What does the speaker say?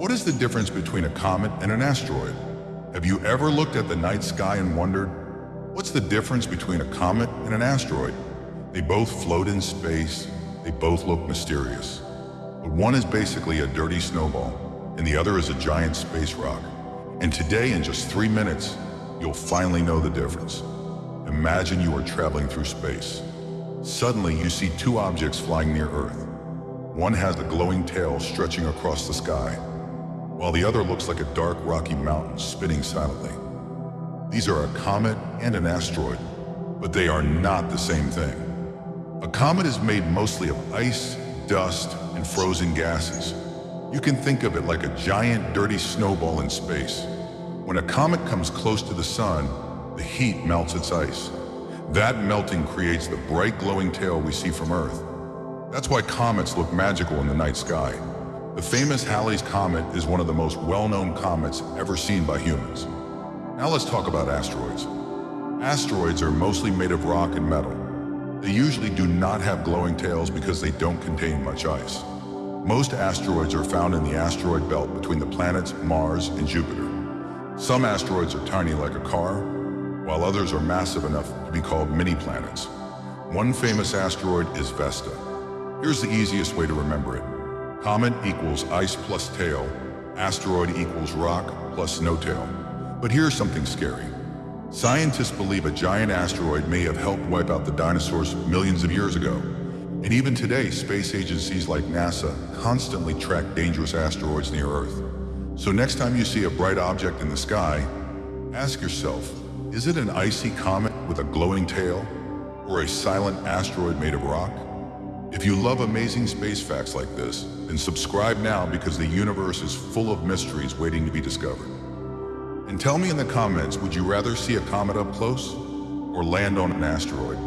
What is the difference between a comet and an asteroid? Have you ever looked at the night sky and wondered, what's the difference between a comet and an asteroid? They both float in space, they both look mysterious. But one is basically a dirty snowball, and the other is a giant space rock. And today, in just 3 minutes, you'll finally know the difference. Imagine you are traveling through space. Suddenly, you see two objects flying near Earth. One has a glowing tail stretching across the sky, while the other looks like a dark, rocky mountain spinning silently. These are a comet and an asteroid, but they are not the same thing. A comet is made mostly of ice, dust, and frozen gases. You can think of it like a giant, dirty snowball in space. When a comet comes close to the sun, the heat melts its ice. That melting creates the bright, glowing tail we see from Earth. That's why comets look magical in the night sky. The famous Halley's Comet is one of the most well-known comets ever seen by humans. Now let's talk about asteroids. Asteroids are mostly made of rock and metal. They usually do not have glowing tails because they don't contain much ice. Most asteroids are found in the asteroid belt between the planets Mars and Jupiter. Some asteroids are tiny like a car, while others are massive enough to be called mini-planets. One famous asteroid is Vesta. Here's the easiest way to remember it. Comet equals ice plus tail. Asteroid equals rock plus no tail. But here's something scary. Scientists believe a giant asteroid may have helped wipe out the dinosaurs millions of years ago. And even today, space agencies like NASA constantly track dangerous asteroids near Earth. So next time you see a bright object in the sky, ask yourself, is it an icy comet with a glowing tail, or a silent asteroid made of rock? If you love amazing space facts like this, then subscribe now because the universe is full of mysteries waiting to be discovered. And tell me in the comments, would you rather see a comet up close or land on an asteroid?